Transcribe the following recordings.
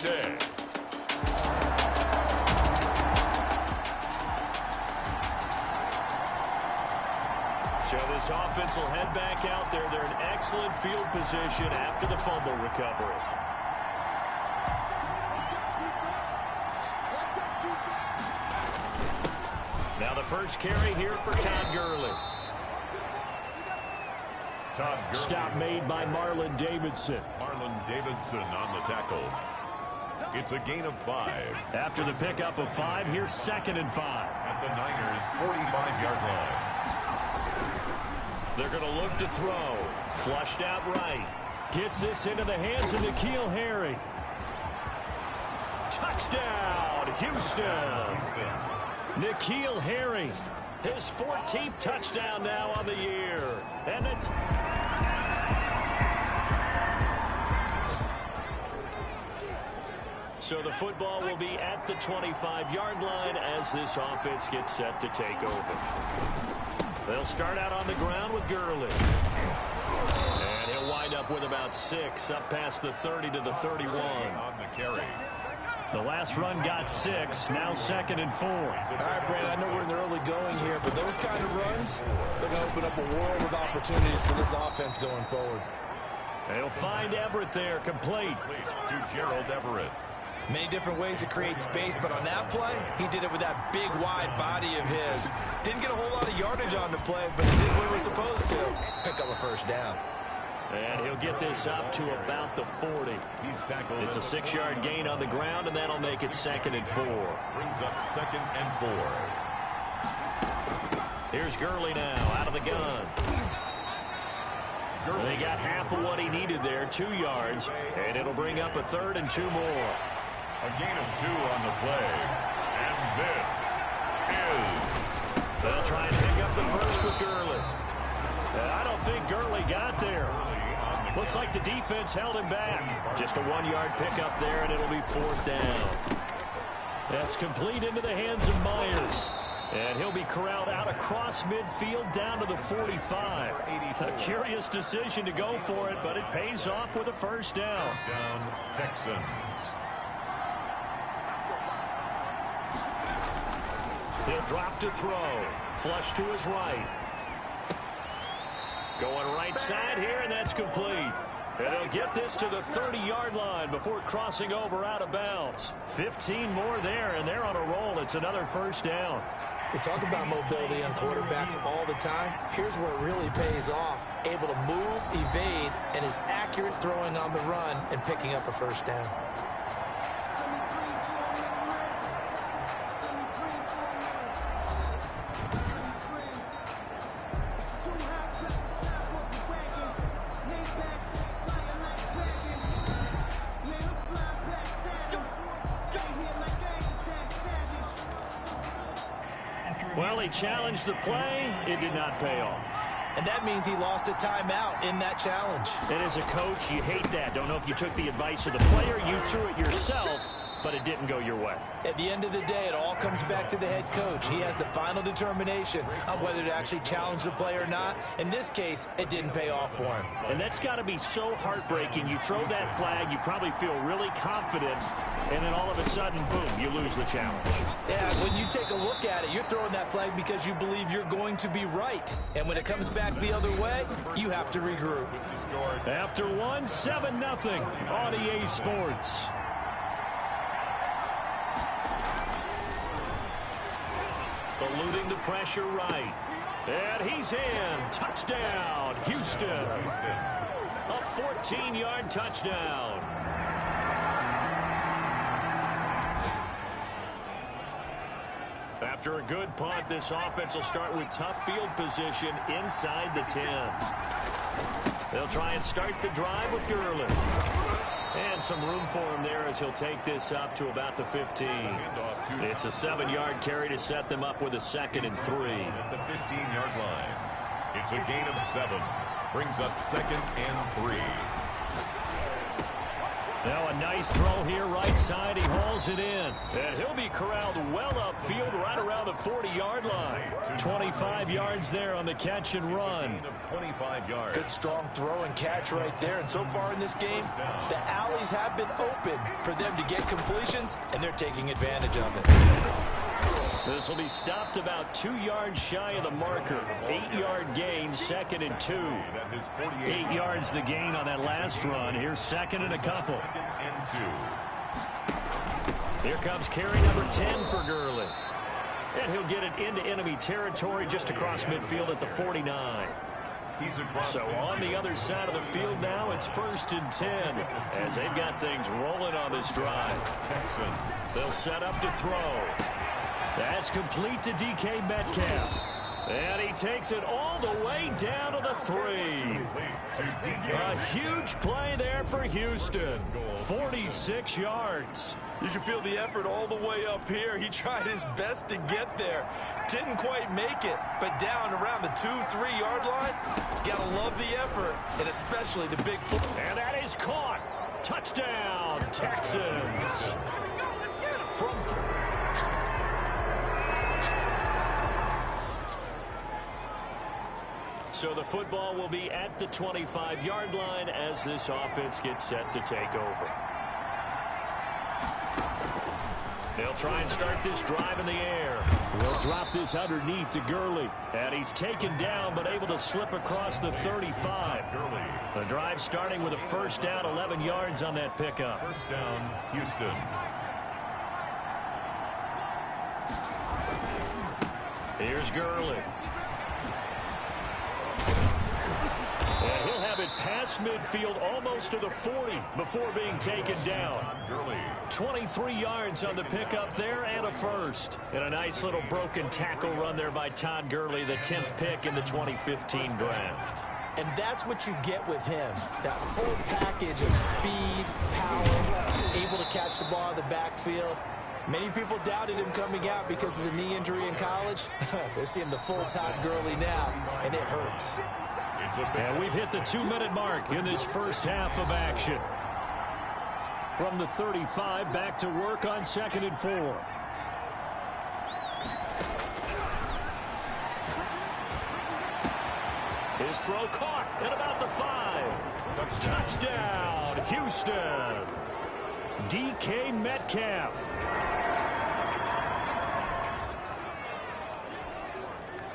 day. So this offense will head back out there. They're in excellent field position after the fumble recovery. Now the first carry here for Todd Gurley. Stop made by Marlon Davidson. Marlon Davidson on the tackle. It's a gain of 5. After the pickup of 5, here's 2nd and 5. At the Niners' 45-yard line. They're going to look to throw. Flushed out right. Gets this into the hands of N'Keal Harry. Touchdown, Houston. N'Keal Harry, his 14th touchdown now on the year. And it's... So the football will be at the 25-yard line as this offense gets set to take over. They'll start out on the ground with Gurley. And he'll wind up with about 6, up past the 30 to the 31. On the carry. The last run got 6, now 2nd and 4. All right, Brandon, I know we're in the early going here, but those kind of runs, they're going to open up a world of opportunities for this offense going forward. They'll find Everett there, complete. To Gerald Everett. Many different ways to create space, but on that play, he did it with that big, wide body of his. Didn't get a whole lot of yardage on the play, but he did what he was supposed to. Pick up a first down. And he'll get this up to about the 40. He's tackled. It's a 6-yard gain on the ground, and that'll make it 2nd and 4. Brings up 2nd and 4. Here's Gurley now, out of the gun. They got half of what he needed there, 2 yards, and it'll bring up a 3rd and 2 more. A gain of 2 on the play. And this is... They'll try and pick up the first with Gurley. I don't think Gurley got there. Looks like the defense held him back. Just a 1-yard pickup there, and it'll be 4th down. That's complete into the hands of Myers. And he'll be corralled out across midfield down to the 45. A curious decision to go for it, but it pays off with a first down. Touchdown, Texans. He'll drop to throw. Flush to his right. Going right side here, and that's complete. And they'll get this to the 30-yard line before crossing over out of bounds. 15 more there, and they're on a roll. It's another first down. We talk about mobility on quarterbacks all the time. Here's where it really pays off. Able to move, evade, and is accurate throwing on the run and picking up a first down. Well, he challenged the play. It did not pay off. And that means he lost a timeout in that challenge. And as a coach, you hate that. Don't know if you took the advice of the player, you threw it yourself, but it didn't go your way. At the end of the day, it all comes back to the head coach. He has the final determination on whether to actually challenge the play or not. In this case, it didn't pay off for him. And that's got to be so heartbreaking. You throw that flag, you probably feel really confident, and then all of a sudden, boom, you lose the challenge. Yeah, when you take a look at it, you're throwing that flag because you believe you're going to be right. And when it comes back the other way, you have to regroup. After one, 7-0 on EA Sports. Eluding the pressure right. And he's in. Touchdown, Houston. A 14-yard touchdown. After a good punt, this offense will start with tough field position inside the 10. They'll try and start the drive with Gurley. And some room for him there as he'll take this up to about the 15. It's a 7-yard carry to set them up with a 2nd and 3. At the 15-yard line. It's a gain of 7. Brings up 2nd and 3. Now a nice throw here right side. He hauls it in. And he'll be corralled well upfield right around the 40-yard line. 25 yards there on the catch and run. 25 yards. Good strong throw and catch right there. And so far in this game, the alleys have been open for them to get completions, and they're taking advantage of it. This will be stopped about 2 yards shy of the marker. 8-yard gain, 2nd and 2. 8 yards the gain on that last run. Here's 2nd and a couple. Here comes carry number 10 for Gurley. And he'll get it into enemy territory just across midfield at the 49. So on the other side of the field now, it's 1st and 10 as they've got things rolling on this drive. They'll set up to throw. That's complete to DK Metcalf. And he takes it all the way down to the 3. A huge play there for Houston. 46 yards. You can feel the effort all the way up here. He tried his best to get there. Didn't quite make it, but down around the 2-3 yard line, gotta love the effort, and especially the big play. And that is caught. Touchdown, Texans. From So the football will be at the 25-yard line as this offense gets set to take over. They'll try and start this drive in the air. They'll drop this underneath to Gurley. And he's taken down but able to slip across the 35. The drive starting with a 1st down, 11 yards on that pickup. 1st down, Houston. Here's Gurley. And he'll have it past midfield almost to the 40 before being taken down. 23 yards on the pickup there and a 1st. And a nice little broken tackle run there by Todd Gurley, the 10th pick in the 2015 draft. And that's what you get with him. That full package of speed, power, able to catch the ball in the backfield. Many people doubted him coming out because of the knee injury in college. They're seeing the full Todd Gurley now, and it hurts. And we've hit the 2-minute mark in this first half of action. From the 35, back to work on 2nd and 4. His throw caught at about the 5. Touchdown, Houston. DK Metcalf.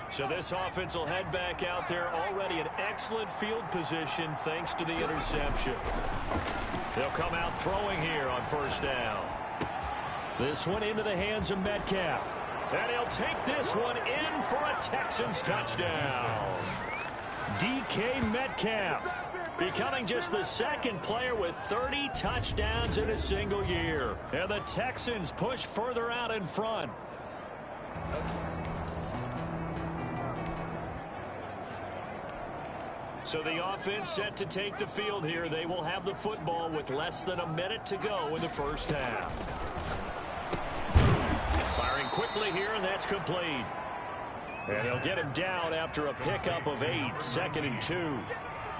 So this offense will head back out there, already in excellent field position thanks to the interception. They'll come out throwing here on 1st down. This one into the hands of Metcalf. And he'll take this one in for a Texans touchdown. DK Metcalf becoming just the 2nd player with 30 touchdowns in a single year. And the Texans push further out in front. So the offense set to take the field here. They will have the football with less than a minute to go in the first half. Firing quickly here, and that's complete. And he'll get him down after a pickup of 8, 2nd and 2.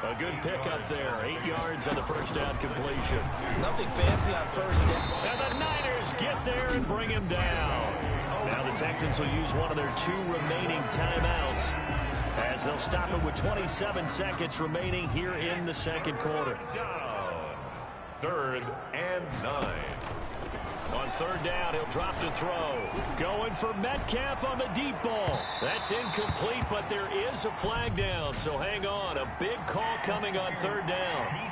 A good pickup there, 8 yards on the 1st down completion. Nothing fancy on 1st down. And the Niners get there and bring him down. Now the Texans will use one of their 2 remaining timeouts, as they'll stop it with 27 seconds remaining here in the 2nd quarter. Down. 3rd and 9. On 3rd down, he'll drop the throw. Going for Metcalf on the deep ball. That's incomplete, but there is a flag down, so hang on. A big call coming on 3rd down.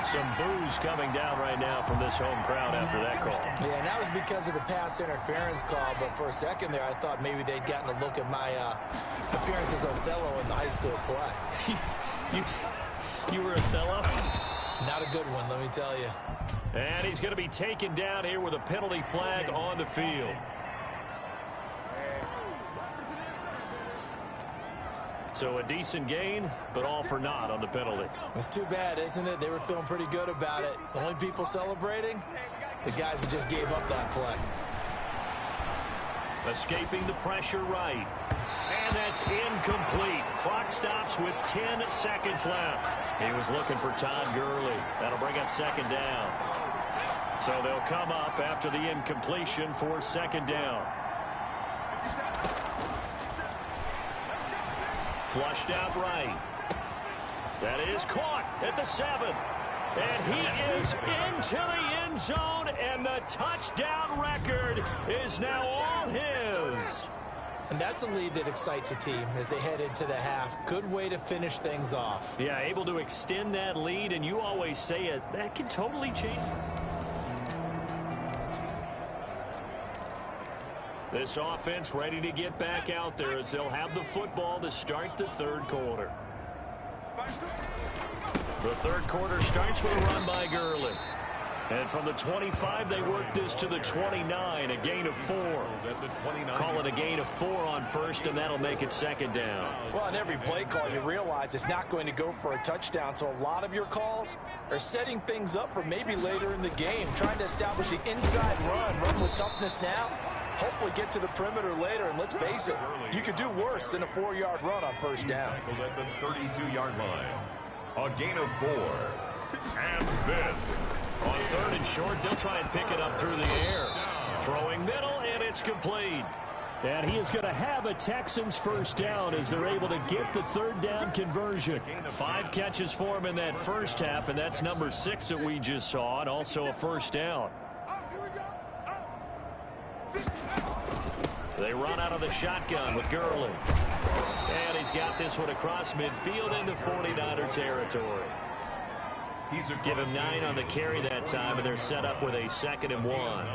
Some boos coming down right now from this home crowd after that call. Yeah, and that was because of the pass interference call, but for a second there, I thought maybe they'd gotten a look at my appearance as Othello in the high school play. You were Othello? Not a good one, let me tell you. And he's going to be taken down here with a penalty flag on the field. So a decent gain, but all for naught on the penalty. It's too bad, isn't it? They were feeling pretty good about it. The only people celebrating, the guys who just gave up that play. Escaping the pressure right. And And that's incomplete. Clock stops with 10 seconds left. He was looking for Todd Gurley. That'll bring up second down. So they'll come up after the incompletion for second down. Flushed out right. That is caught at the 7. And he is into the end zone, and the touchdown record is now all his. And that's a lead that excites a team as they head into the half. Good way to finish things off. Yeah, able to extend that lead, and you always say it, that can totally change. This offense ready to get back out there as they'll have the football to start the third quarter. The third quarter starts with a run by Gurley. And from the 25, they work this to the 29, a gain of 4. Call it a gain of 4 on first, and that'll make it second down. Well, on every play call, you realize it's not going to go for a touchdown, so a lot of your calls are setting things up for maybe later in the game, trying to establish the inside run with toughness now, hopefully get to the perimeter later, and let's face it, you could do worse than a 4-yard run on first down. At the 32-yard line, a gain of 4. And this. On third and short, they'll try and pick it up through the air. Throwing middle, and it's complete. And he is going to have a Texans first down as they're able to get the third down conversion. 5 catches for him in that first half, and that's number 6 that we just saw, and also a first down. They run out of the shotgun with Gurley. And he's got this one across midfield into 49er territory. Give him 9 on the carry that time, and they're set up with a 2nd and 1.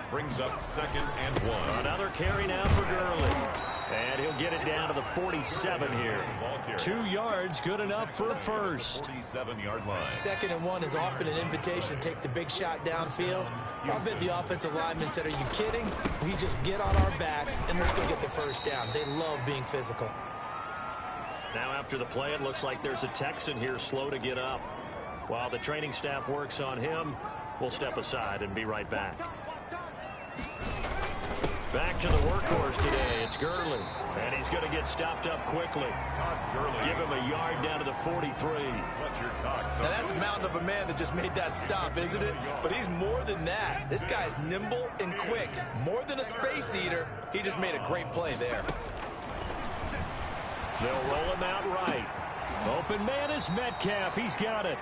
Brings up 2nd and 1. Another carry now for Gurley. And he'll get it down to the 47 here. 2 yards, good enough for a first. 47-yard line. 2nd and 1 is often an invitation to take the big shot downfield. I bet the offensive lineman said, are you kidding? We just get on our backs and let's go get the first down. They love being physical. Now after the play, it looks like there's a Texan here slow to get up. While the training staff works on him, we'll step aside and be right back. Back to the workhorse today. It's Gurley. And he's going to get stopped up quickly. Give him a yard down to the 43. Now that's a mountain of a man that just made that stop, isn't it? But he's more than that. This guy's nimble and quick. More than a space eater. He just made a great play there. They'll roll him out right. Open man is Metcalf. He's got it.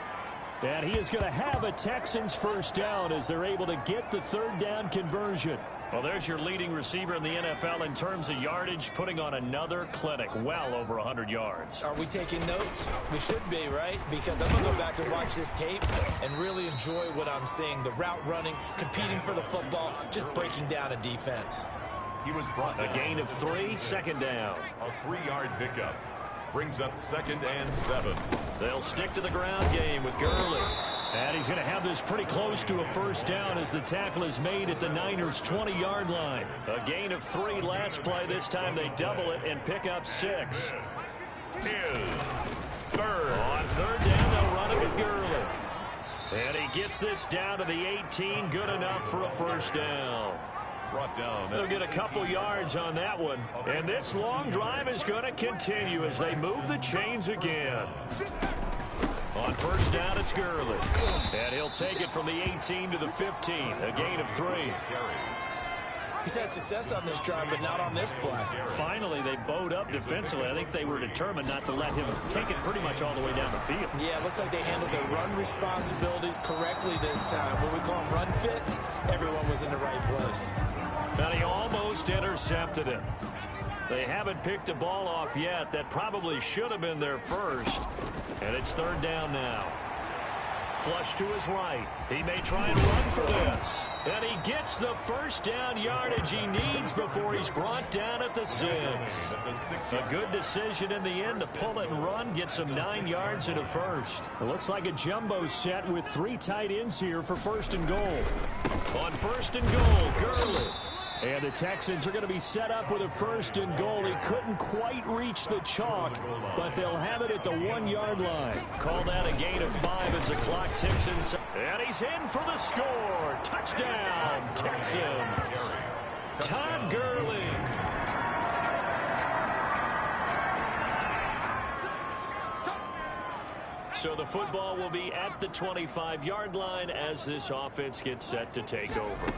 And he is going to have a Texans first down as they're able to get the third down conversion. Well, there's your leading receiver in the NFL in terms of yardage, putting on another clinic, well over 100 yards. Are we taking notes? We should be, right? Because I'm going to go back and watch this tape and really enjoy what I'm seeing. The route running, competing for the football, just breaking down a defense. He was brought a gain of 3, 2nd down. A 3-yard pickup. Brings up 2nd and 7. They'll stick to the ground game with Gurley. And he's going to have this pretty close to a first down as the tackle is made at the Niners' 20-yard line. A gain of 3 last play. This time they double it and pick up 6. Is third. On third down, they'll run it with Gurley. And he gets this down to the 18. Good enough for a first down. Brought down. They'll get a couple yards on that one. And this long drive is going to continue as they move the chains again. On first down, it's Gurley. And he'll take it from the 18 to the 15. A gain of 3. He's had success on this drive, but not on this play. Finally, they bowed up defensively. I think they were determined not to let him take it pretty much all the way down the field. Yeah, it looks like they handled their run responsibilities correctly this time. What we call them run fits, everyone was in the right place. And he almost intercepted it. They haven't picked a ball off yet. That probably should have been their first. And it's third down now. Flush to his right. He may try and run for this. And he gets the first down yardage he needs before he's brought down at the 6. A good decision in the end to pull it and run. Get some 9 yards and a first. It looks like a jumbo set with 3 tight ends here for first and goal. On first and goal, Gurley. And the Texans are going to be set up with a first and goal. He couldn't quite reach the chalk, but they'll have it at the 1-yard line. Call that a gain of 5 as the clock ticks inside. And he's in for the score. Touchdown, Texans. Todd Gurley. So the football will be at the 25-yard line as this offense gets set to take over.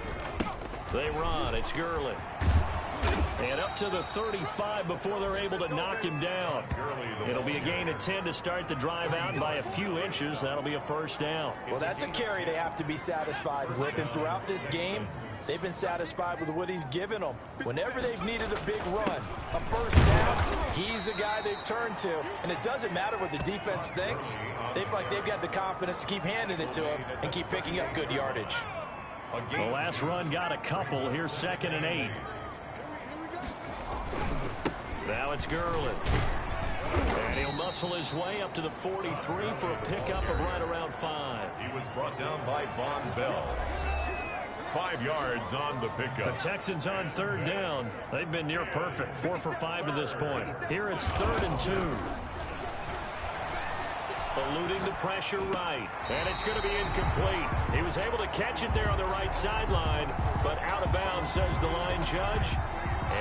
They run. It's Gurley. And up to the 35 before they're able to knock him down. It'll be a gain of 10 to start the drive out by a few inches. That'll be a first down. Well, that's a carry they have to be satisfied with. And throughout this game, they've been satisfied with what he's given them. Whenever they've needed a big run, a first down, he's the guy they've turned to. And it doesn't matter what the defense thinks. They feel like they've got the confidence to keep handing it to him and keep picking up good yardage. The last run got a couple. Here's 2nd and 8. Now it's Gurley. And he'll muscle his way up to the 43 for a pickup of right around 5. He was brought down by Von Bell. 5 yards on the pickup. The Texans on 3rd down. They've been near perfect. 4 for 5 to this point. Here it's 3rd and 2. Eluding the pressure right. And it's going to be incomplete. He was able to catch it there on the right sideline, but out of bounds, says the line judge.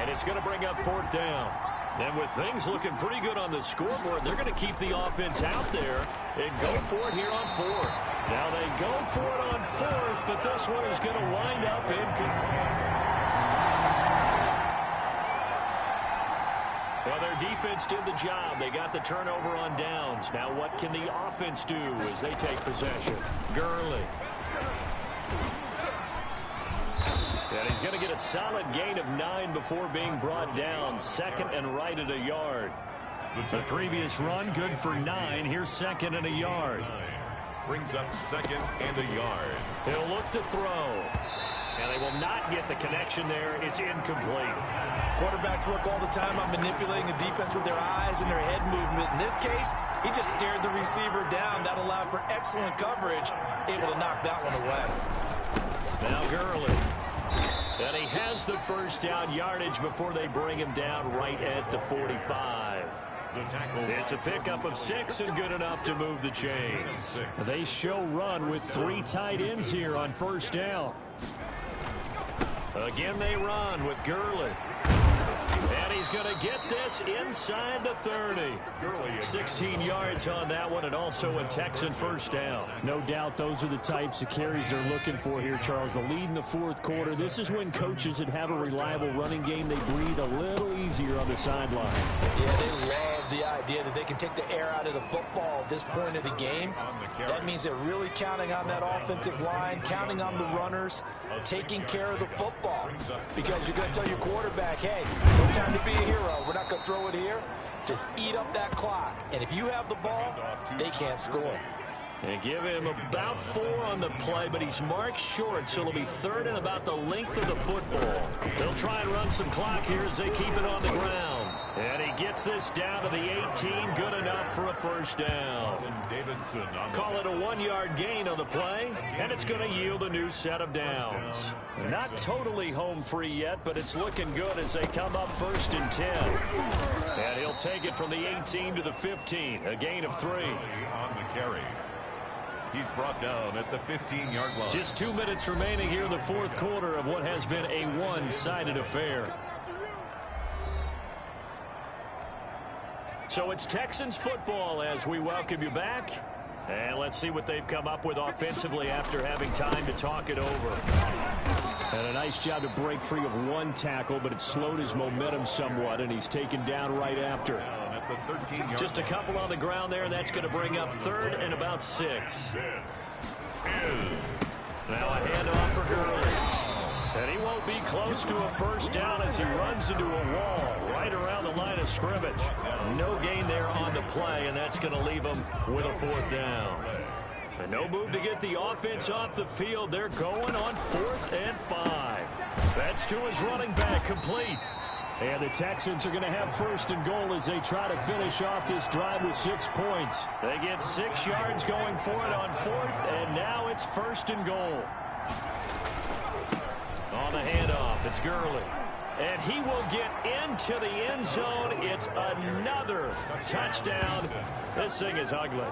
And it's going to bring up 4th down. And with things looking pretty good on the scoreboard, they're going to keep the offense out there and go for it here on 4th. Now they go for it on 4th, but this one is going to wind up incomplete. Well, their defense did the job. They got the turnover on downs. Now what can the offense do as they take possession? Gurley. And he's going to get a solid gain of 9 before being brought down. 2nd and right at a yard. The previous run good for 9. Here's 2nd and a yard. Brings up 2nd and a yard. He'll look to throw. And they will not get the connection there. It's incomplete. Quarterbacks work all the time on manipulating the defense with their eyes and their head movement. In this case, he just stared the receiver down. That allowed for excellent coverage, able to knock that one away. Now Gurley. And he has the first down yardage before they bring him down right at the 45. It's a pickup of 6 and good enough to move the chains. They show run with 3 tight ends here on first down. Again they run with Gurley. And he's going to get this inside the 30. 16 yards on that one, and also a Texan first down. No doubt those are the types of carries they're looking for here, Charles. The lead in the 4th quarter. This is when coaches that have a reliable running game, they breathe a little easier on the sideline. Yeah, they love the idea that they can take the air out of the football at this point of the game. That means they're really counting on that offensive line, counting on the runners, taking care of the football. Because you're going to tell your quarterback, hey, no time to be a hero. We're not going to throw it here. Just eat up that clock. And if you have the ball, they can't score. And give him about 4 on the play, but he's marked short, so it'll be 3rd and about the length of the football. They'll try and run some clock here as they keep it on the ground. And he gets this down to the 18, good enough for a first down. Call it a 1-yard gain on the play, and it's going to yield a new set of downs. Not totally home free yet, but it's looking good as they come up 1st and 10. And he'll take it from the 18 to the 15, a gain of 3. On the carry. He's brought down at the 15-yard line. Just 2 minutes remaining here in the 4th quarter of what has been a one-sided affair. So it's Texans football as we welcome you back. And let's see what they've come up with offensively after having time to talk it over. And a nice job to break free of 1 tackle, but it slowed his momentum somewhat, and he's taken down right after. Just a couple on the ground there. That's going to bring up 3rd and about 6. Now a handoff for Gurley. And he won't be close to a first down as he runs into a wall right around the line of scrimmage. No gain there on the play, and that's going to leave him with a 4th down. And no move to get the offense off the field. They're going on 4th and 5. That's to his running back, complete. And the Texans are going to have 1st and goal as they try to finish off this drive with 6 points. They get 6 yards going for it on 4th, and now it's 1st and goal. On the handoff, it's Gurley. And he will get into the end zone. It's another touchdown. This thing is ugly.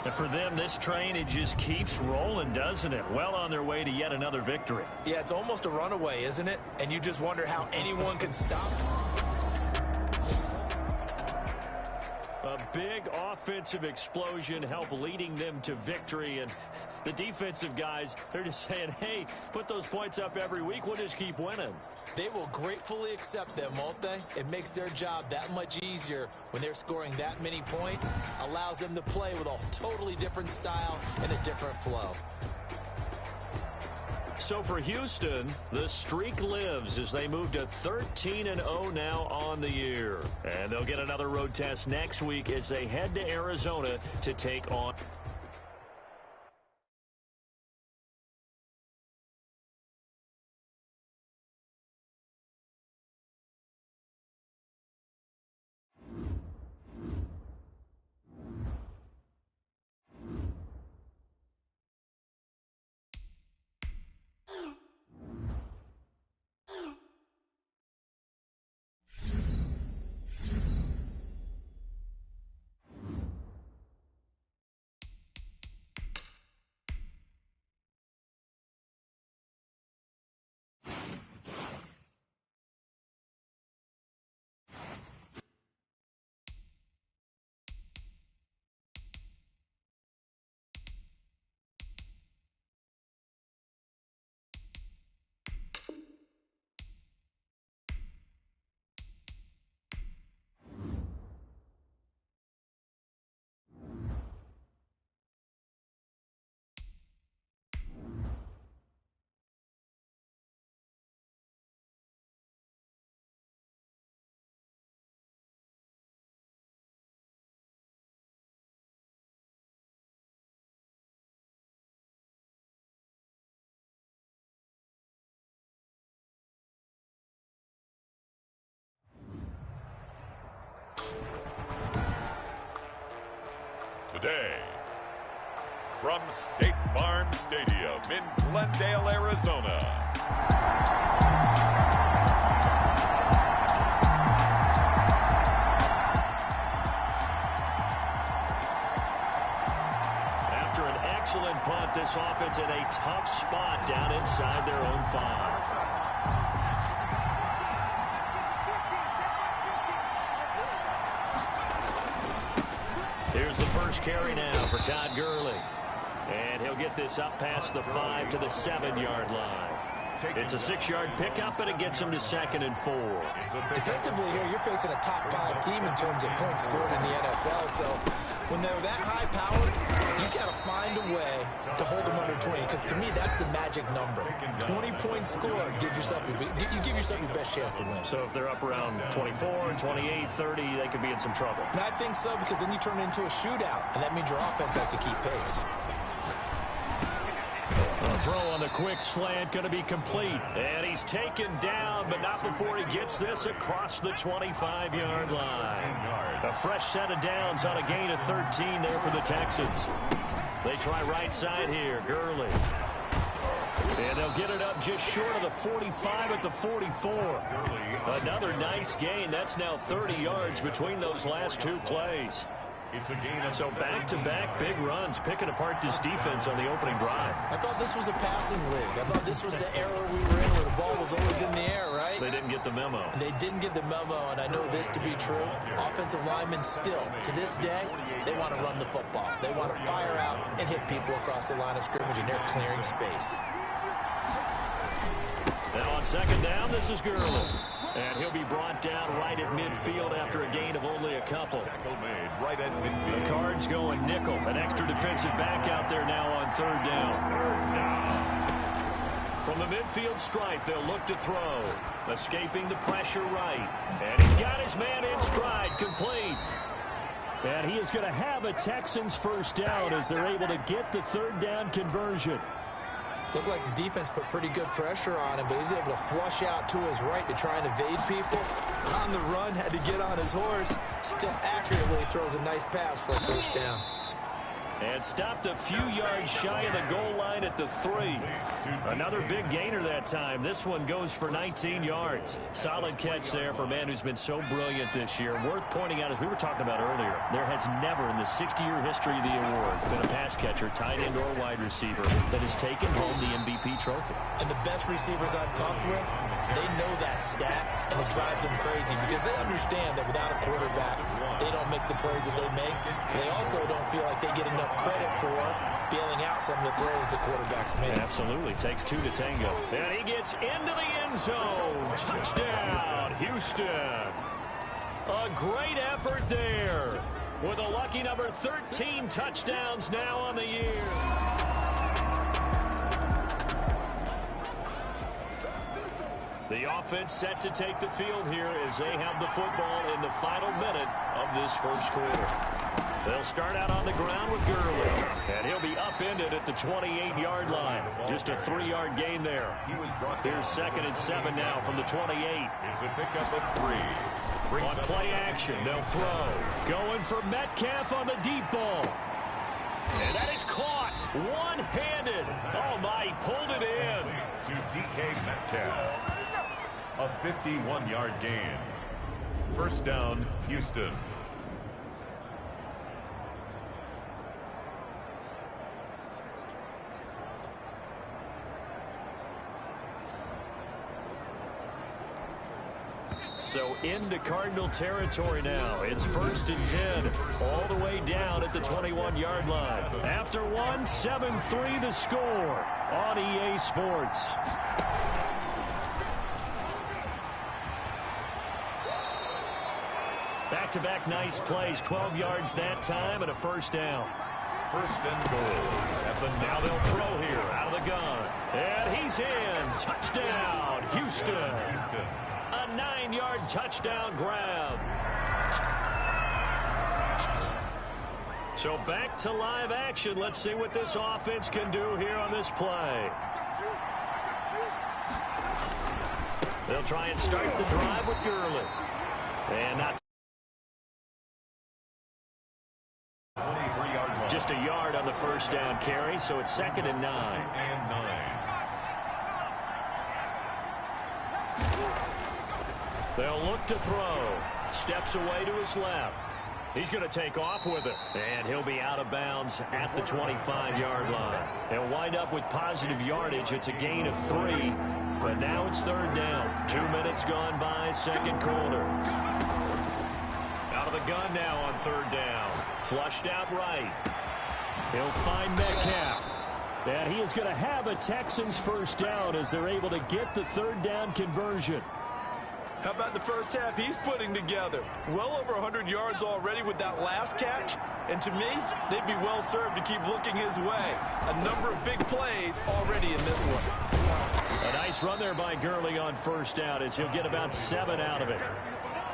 And for them, this train, it just keeps rolling, doesn't it? Well on their way to yet another victory. Yeah, it's almost a runaway, isn't it? And you just wonder how anyone can stop it. A big offensive explosion help leading them to victory. And the defensive guys, they're just saying, hey, put those points up every week. We'll just keep winning. They will gratefully accept them, won't they? It makes their job that much easier when they're scoring that many points. Allows them to play with a totally different style and a different flow. So for Houston, the streak lives as they move to 13-0 now on the year. And they'll get another road test next week as they head to Arizona to take on... Today, from State Farm Stadium in Glendale, Arizona. After an excellent punt, this offense in a tough spot down inside their own 5. Here's the first carry now for Todd Gurley. And he'll get this up past the 5 to the 7-yard line. It's a 6-yard pickup, and it gets him to 2nd and 4. Defensively here, you're facing a top 5 team in terms of points scored in the NFL. So when they're that high-powered, you got to find a way to hold them under 20. Because to me, that's the magic number. 20-point score gives yourself you give yourself your best chance to win. So if they're up around 24, 28, 30, they could be in some trouble. And I think so, because then you turn it into a shootout, and that means your offense has to keep pace. A throw on the quick slant going to be complete. And he's taken down, but not before he gets this across the 25-yard line. A fresh set of downs on a gain of 13 there for the Texans. They try right side here. Gurley. And they'll get it up just short of the 45 at the 44. Another nice gain. That's now 30 yards between those last 2 plays. So back-to-back big runs, picking apart this defense on the opening drive. I thought this was a passing league. I thought this was the era we were in where the ball was always in the air, right? They didn't get the memo. They didn't get the memo, and I know this to be true. Offensive linemen still, to this day, they want to run the football. They want to fire out and hit people across the line of scrimmage, and they're clearing space. Now on 2nd down, this is Gurley. And he'll be brought down right at midfield after a gain of only a couple. Tackle made right at midfield. The Cards going nickel. An extra defensive back out there now on 3rd down. From the midfield stripe, they'll look to throw. Escaping the pressure right. And he's got his man in stride, complete. And he is going to have a Texans first down as they're able to get the 3rd down conversion. Looked like the defense put pretty good pressure on him, but he's able to flush out to his right to try and evade people. On the run, had to get on his horse. Still accurately throws a nice pass for a first down. And stopped a few yards shy of the goal line at the 3. Another big gainer that time. This one goes for 19 yards. Solid catch there for a man who's been so brilliant this year. Worth pointing out, as we were talking about earlier, there has never in the 60-year history of the award been a pass catcher, tight end, or wide receiver that has taken home the MVP trophy. And the best receivers I've talked with, They know that stat, and it drives them crazy because they understand that without a quarterback, they don't make the plays that they make. They also don't feel like they get enough credit for bailing out some of the throws the quarterbacks make. Absolutely. Takes two to tango. And he gets into the end zone. Touchdown, Houston. A great effort there with a lucky number 13 touchdowns now on the year. The offense set to take the field here as they have the football in the final minute of this first quarter. They'll start out on the ground with Gurley, and he'll be upended at the 28-yard line. Just a 3-yard gain there. Here's 2nd and 7 now from the 28. It's a pickup of 3. On play action, they'll throw. Going for Metcalf on the deep ball. And that is caught one-handed. Oh, my, he pulled it in. To DK Metcalf. A 51-yard gain. First down, Houston. So into Cardinal territory now. It's 1st and 10, all the way down at the 21-yard line. After one, 7-3 the score on EA Sports. Back-to-back nice plays, 12 yards that time and a first down. First and goal. Now they'll throw here out of the gun. And he's in. Touchdown, Houston. A 9-yard touchdown grab. So back to live action. Let's see what this offense can do here on this play. They'll try and start the drive with Gurley. And not just a yard on the first down carry, so it's 2nd and 9. They'll look to throw. Steps away to his left. He's going to take off with it. And he'll be out of bounds at the 25-yard line. He'll wind up with positive yardage. It's a gain of 3. But now it's 3rd down. 2 minutes gone by, second quarter. Out of the gun now on 3rd down. Flushed out right. He'll find Metcalf. And he is going to have a Texans first down as they're able to get the 3rd down conversion. How about the first half he's putting together? Well over 100 yards already with that last catch. And to me, they'd be well served to keep looking his way. A number of big plays already in this one. A nice run there by Gurley on first down as he'll get about 7 out of it.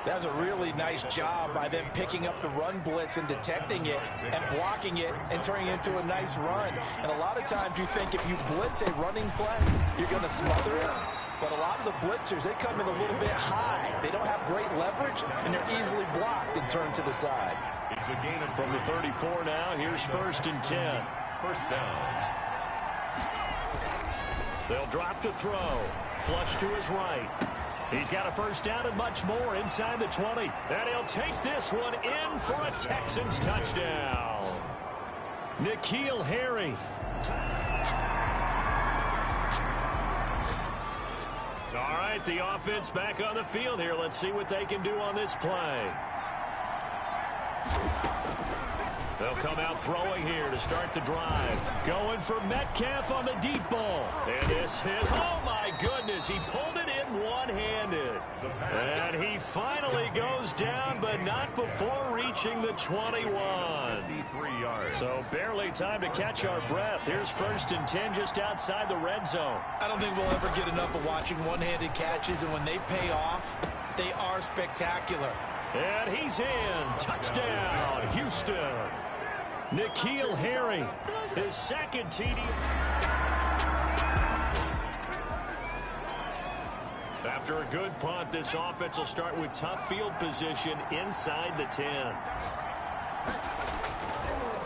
That's a really nice job by them picking up the run blitz and detecting it and blocking it and turning it into a nice run. And a lot of times you think if you blitz a running play, you're going to smother it. But a lot of the blitzers, they come in a little bit high. They don't have great leverage, and they're easily blocked and turned to the side. It's a gain of from the 34 now. Here's 1st and 10. First down. They'll drop to throw. Flush to his right. He's got a first down and much more inside the 20. And he'll take this one in for a Texans touchdown. N'Keal Harry. All right, the offense back on the field here. Let's see what they can do on this play. They'll come out throwing here to start the drive. Going for Metcalf on the deep ball. And this is, oh my goodness, he pulled it in one-handed. And he finally goes down, but not before reaching the 21. So barely time to catch our breath. Here's 1st and 10 just outside the red zone. I don't think we'll ever get enough of watching one-handed catches, and when they pay off, they are spectacular. And he's in. Touchdown, Houston. N'Keal Harry, his 2nd TD. After a good punt, this offense will start with tough field position inside the 10.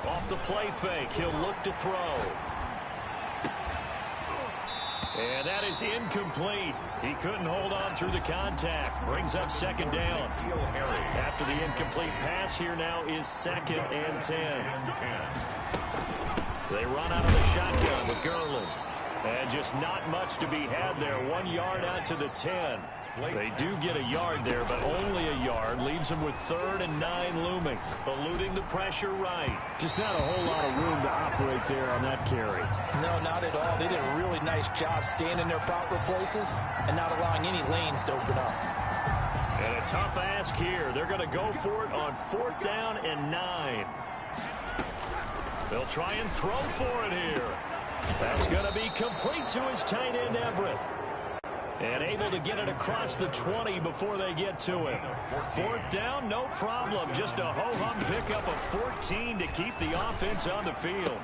Off the play fake, he'll look to throw. And that is incomplete. He couldn't hold on through the contact. Brings up 2nd down. After the incomplete pass, here now is 2nd and 10. They run out of the shotgun with Gurley. And just not much to be had there. 1 yard out to the 10. They do get a yard there, but only a yard. Leaves them with 3rd and 9 looming. Eluding the pressure right. Just not a whole lot of room to operate there on that carry. No, not at all. They did a really nice job staying in their proper places and not allowing any lanes to open up. And a tough ask here. They're going to go for it on 4th down and 9. They'll try and throw for it here. That's going to be complete to his tight end, Everett. And able to get it across the 20 before they get to him. 4th down, no problem. Just a ho-hum pickup of 14 to keep the offense on the field.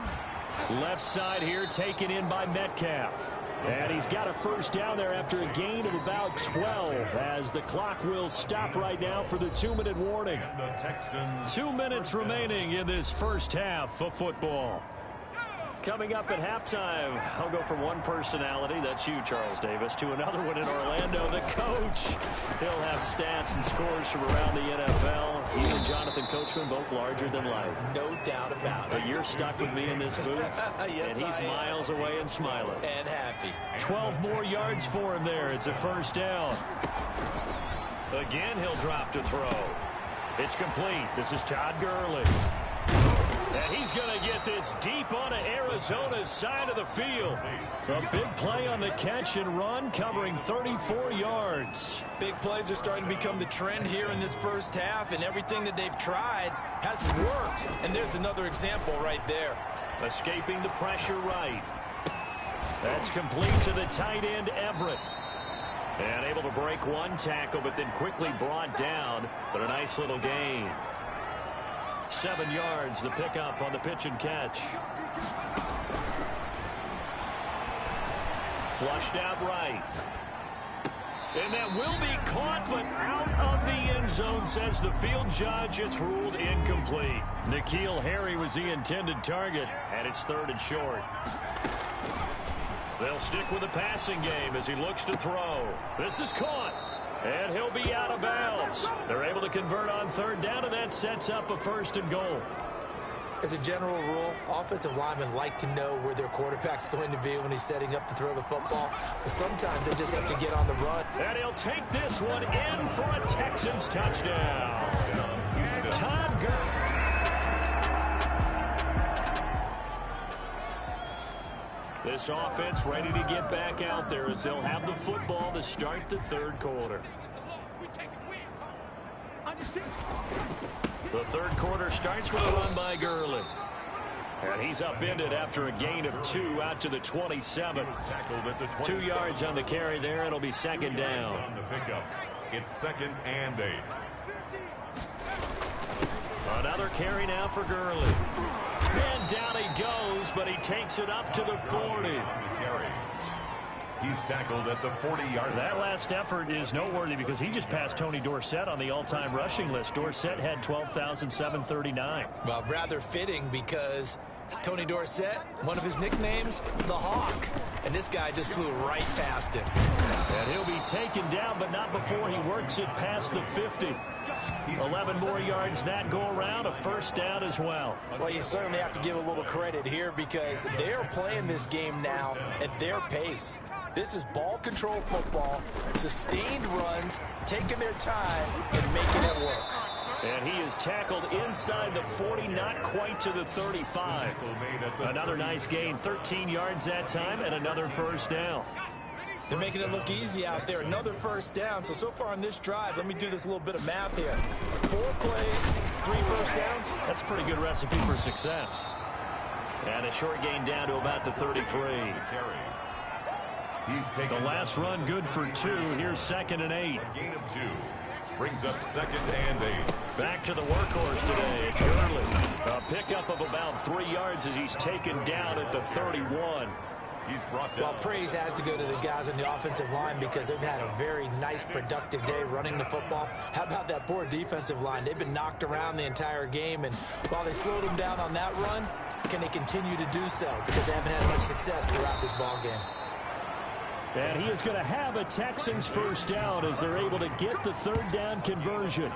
Left side here taken in by Metcalf. And he's got a 1st down there after a gain of about 12 as the clock will stop right now for the 2-minute warning. 2 minutes remaining in this first half of football. Coming up at halftime, I'll go from one personality, that's you, Charles Davis, to another one in Orlando, the coach. He'll have stats and scores from around the NFL. He and Jonathan Coachman, both larger than life. No doubt about it. But you're stuck with me in this booth, yes, and he's miles away and smiling. And happy. 12 more yards for him there. It's a 1st down. Again, he'll drop to throw. It's complete. This is Todd Gurley. And he's going to get this deep onto Arizona's side of the field. A big play on the catch and run, covering 34 yards. Big plays are starting to become the trend here in this first half, and everything that they've tried has worked. And there's another example right there. Escaping the pressure right. That's complete to the tight end, Everett. And able to break one tackle, but then quickly brought down. But a nice little gain. 7 yards, the pickup on the pitch and catch. Flushed out right. And that will be caught, but out of the end zone, says the field judge. It's ruled incomplete. N'Keal Harry was the intended target, and it's 3rd and short. They'll stick with the passing game as he looks to throw. This is caught. And he'll be out of bounds. They're able to convert on 3rd down, and that sets up a 1st and goal. As a general rule, offensive linemen like to know where their quarterback's going to be when he's setting up to throw the football. But sometimes they just have to get on the run. And he'll take this one in for a Texans touchdown. Todd Gurley. This offense ready to get back out there as they'll have the football to start the 3rd quarter. The 3rd quarter starts with a run by Gurley. And he's upended after a gain of 2 out to the 27. 2 yards on the carry there. It'll be 2nd down. It's 2nd and 8. Another carry now for Gurley. And down he goes, but he takes it up to the 40. He's tackled at the 40-yard line. That last effort is noteworthy because he just passed Tony Dorsett on the all-time rushing list. Dorsett had 12,739. Well, rather fitting because Tony Dorsett, one of his nicknames, the Hawk. And this guy just flew right past him. And he'll be taken down, but not before he works it past the 50. 11 more yards that go around, a 1st down as well. Well, you certainly have to give a little credit here because they're playing this game now at their pace. This is ball control football, sustained runs, taking their time and making it work. And he is tackled inside the 40, not quite to the 35. Another nice gain, 13 yards that time, and another 1st down. They're making it look easy out there. Another 1st down. So far on this drive, let me do this little bit of math here. 4 plays, 3 1st downs. That's a pretty good recipe for success. And a short gain down to about the 33. The last run good for 2. Here's 2nd and 8. Gain of 2 brings up 2nd and 8. Back to the workhorse today. It's Gurley. A pickup of about 3 yards as he's taken down at the 31. He's brought down. Well, praise has to go to the guys on the offensive line because they've had a very nice, productive day running the football. How about that poor defensive line? They've been knocked around the entire game, and while they slowed them down on that run, can they continue to do so? Because they haven't had much success throughout this ball game. And he is going to have a Texans first down as they're able to get the third down conversion.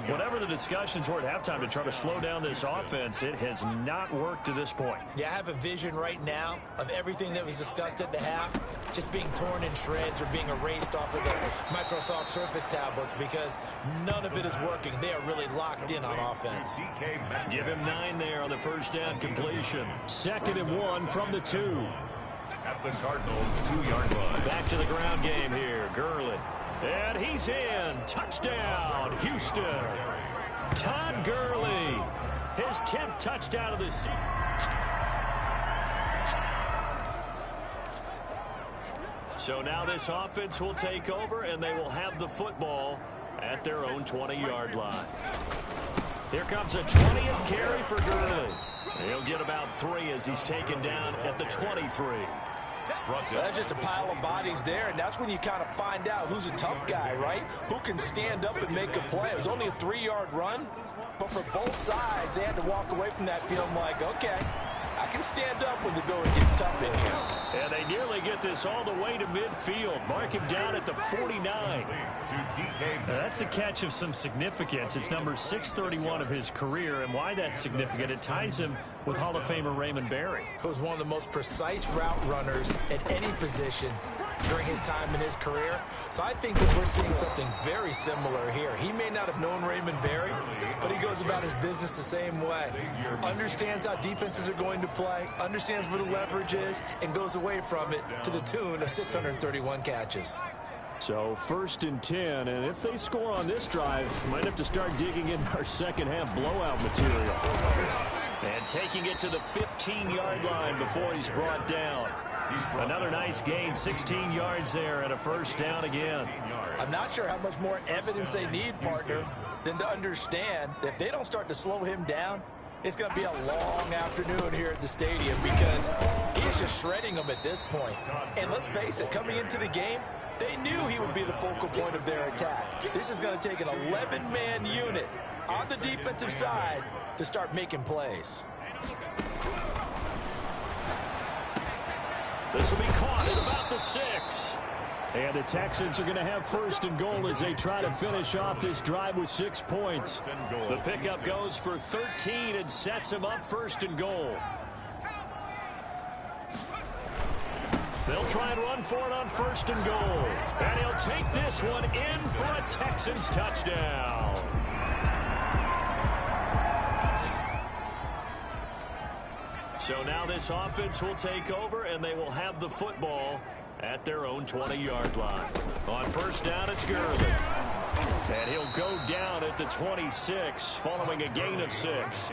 Whatever the discussions were at halftime to try to slow down this offense, it has not worked to this point. Yeah, I have a vision right now of everything that was discussed at the half just being torn in shreds or being erased off of the Microsoft Surface tablets because none of it is working. They are really locked in on offense. Give him 9 there on the first down completion. 2nd and 1 from the 2. At the Cardinals' 2-yard line. Back to the ground game here. Gurley. And he's in. Touchdown, Houston. Todd Gurley. His 10th touchdown of the season. So now this offense will take over, and they will have the football at their own 20-yard line. Here comes a 20th carry for Gurley. He'll get about 3 as he's taken down at the 23. That's just a pile of bodies there, and that's when you kind of find out who's a tough guy, right? Who can stand up and make a play. It was only a 3-yard run, but for both sides, they had to walk away from that field like, okay, I can stand up when the going gets tough in here. And they nearly get this all the way to midfield. Mark him down at the 49. That's a catch of some significance. It's number 631 of his career, and why that's significant, it ties him with Hall of Famer Raymond Berry. He was one of the most precise route runners at any position during his time in his career. So I think that we're seeing something very similar here. He may not have known Raymond Berry, but he goes about his business the same way. Understands how defenses are going to play, understands where the leverage is, and goes away from it to the tune of 631 catches. So 1st and 10, and if they score on this drive, might have to start digging in our second half blowout material. And taking it to the 15-yard line before he's brought down. Another nice gain, 16 yards there, and a first down again. I'm not sure how much more evidence they need, partner, than to understand that if they don't start to slow him down, it's going to be a long afternoon here at the stadium because he's just shredding them at this point. And let's face it, coming into the game, they knew he would be the focal point of their attack. This is going to take an 11-man unit on the defensive side to start making plays. This will be caught at about the 6. And the Texans are going to have 1st and goal as they try to finish off this drive with 6 points. The pickup goes for 13 and sets him up 1st and goal. They'll try and run for it on 1st and goal. And he'll take this one in for a Texans touchdown. So now this offense will take over, and they will have the football at their own 20-yard line. On 1st down, it's Gurley. And he'll go down at the 26, following a gain of 6.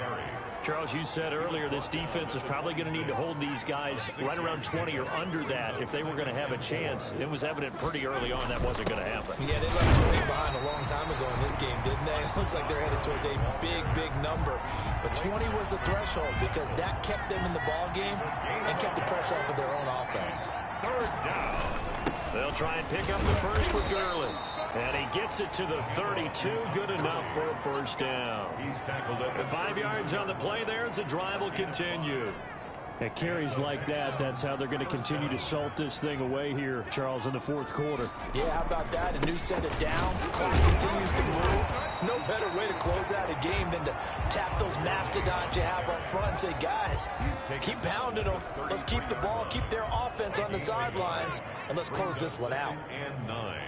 Charles, you said earlier this defense is probably going to need to hold these guys right around 20 or under that if they were going to have a chance. It was evident pretty early on that wasn't going to happen. Yeah, they left 20 behind a long time ago in this game, didn't they? It looks like they're headed towards a big, big number. But 20 was the threshold because that kept them in the ball game and kept the pressure off of their own offense. 3rd down. They'll try and pick up the first with Gurley. And he gets it to the 32. Good enough for a first down. He's tackled at the 5 yards on the play there as the drive will continue. At carries like that, that's how they're going to continue to salt this thing away here, Charles, in the 4th quarter. Yeah, how about that? A new set of downs. Clock continues to move. No better way to close out a game than to tap those mastodons you have up front and say, guys, keep pounding them. Let's keep the ball, keep their offense on the sidelines, and let's close this one out. and 9.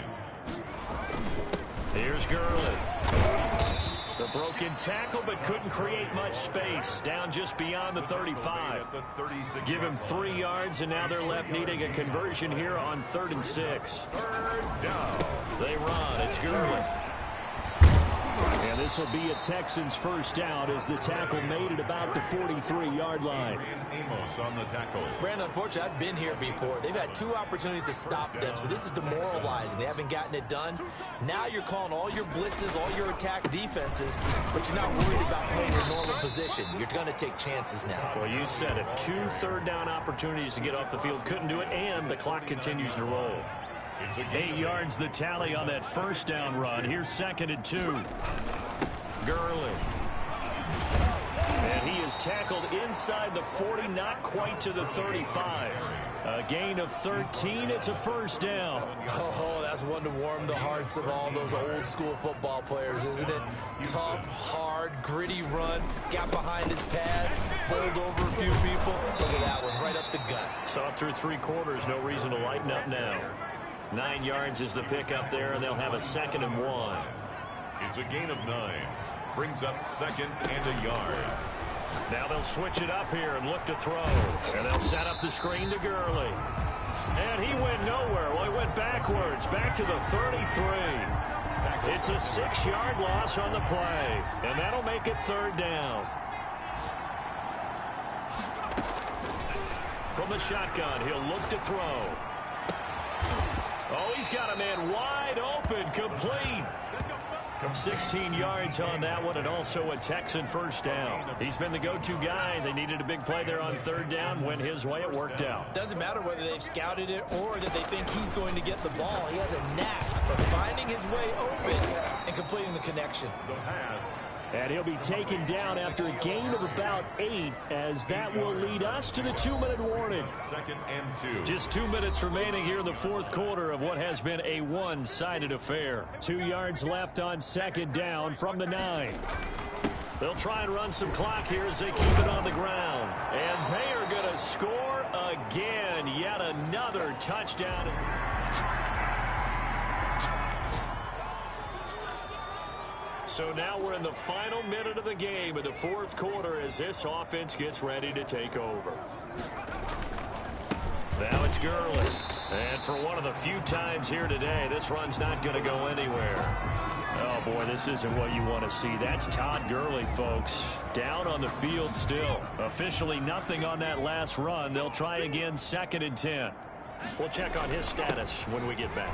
Here's Gurley. The broken tackle, but couldn't create much space. Down just beyond the 35. Give him 3 yards, and now they're left needing a conversion here on 3rd and 6. 3rd down. They run. It's Gurley. And this will be a Texans first down as the tackle made at about the 43-yard line. Amos on the tackle. Brandon, unfortunately, I've been here before. They've had 2 opportunities to stop them, so this is demoralizing. They haven't gotten it done. Now you're calling all your blitzes, all your attack defenses, but you're not worried about playing your normal position. You're going to take chances now. Well, you said it. 2 third-down opportunities to get off the field. Couldn't do it, and the clock continues to roll. 8 yards the tally on that first down run. Here's 2nd and 2. Gurley. And he is tackled inside the 40, not quite to the 35. A gain of 13. It's a first down. Oh, that's one to warm the hearts of all those old school football players, isn't it? Tough, hard, gritty run. Got behind his pads, bowled over a few people. Look at that one, right up the gut. Saw it through 3 quarters. No reason to lighten up now. 9 yards is the pickup there, and they'll have a 2nd and 1. It's a gain of 9. Brings up 2nd and a yard. Now they'll switch it up here and look to throw. And they'll set up the screen to Gurley. And he went nowhere. Well, he went backwards, back to the 33. It's a 6-yard loss on the play. And that'll make it 3rd down. From the shotgun, he'll look to throw. Oh, he's got a man wide open, complete. 16 yards on that one, and also a Texan first down. He's been the go-to guy. They needed a big play there on 3rd down. Went his way. It worked out. Doesn't matter whether they've scouted it or that they think he's going to get the ball. He has a knack for finding his way open and completing the connection. The pass. And he'll be taken down after a gain of about 8, as that will lead us to the 2-minute warning. 2nd and 2. Just 2 minutes remaining here in the 4th quarter of what has been a one-sided affair. 2 yards left on 2nd down from the 9. They'll try and run some clock here as they keep it on the ground. And they are going to score again. Yet another touchdown. So now we're in the final minute of the game in the 4th quarter as this offense gets ready to take over. Now it's Gurley. And for one of the few times here today, this run's not going to go anywhere. Oh, boy, this isn't what you want to see. That's Todd Gurley, folks. Down on the field still. Officially nothing on that last run. They'll try again 2nd and 10. We'll check on his status when we get back.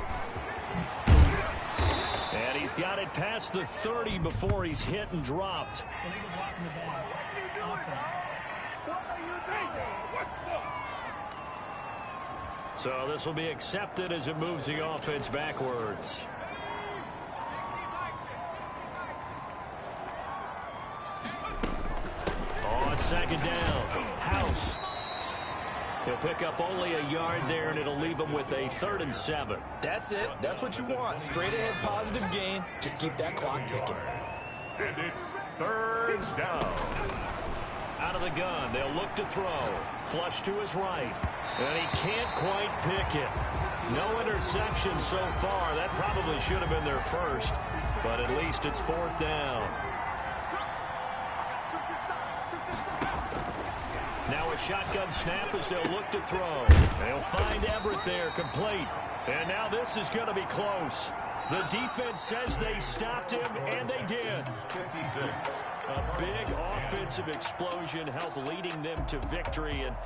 And he's got it past the 30 before he's hit and dropped. So this will be accepted as it moves the offense backwards. On 2nd down, House. He'll pick up only a yard there, and it'll leave him with a 3rd and 7. That's it. That's what you want. Straight ahead positive gain. Just keep that clock ticking. And it's 3rd down. Out of the gun, they'll look to throw. Flush to his right. And he can't quite pick it. No interception so far. That probably should have been their first. But at least it's 4th down. Now a shotgun snap as they'll look to throw. They'll find Everett there, complete. And now this is going to be close. The defense says they stopped him, and they did. 56. A big offensive explosion helped leading them to victory. And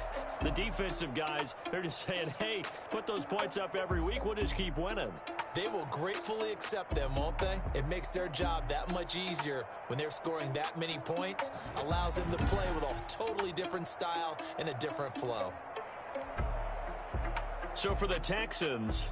the defensive guys, they're just saying, hey, put those points up every week. We'll just keep winning. They will gratefully accept them, won't they? It makes their job that much easier when they're scoring that many points. Allows them to play with a totally different style and a different flow. So for the Texans,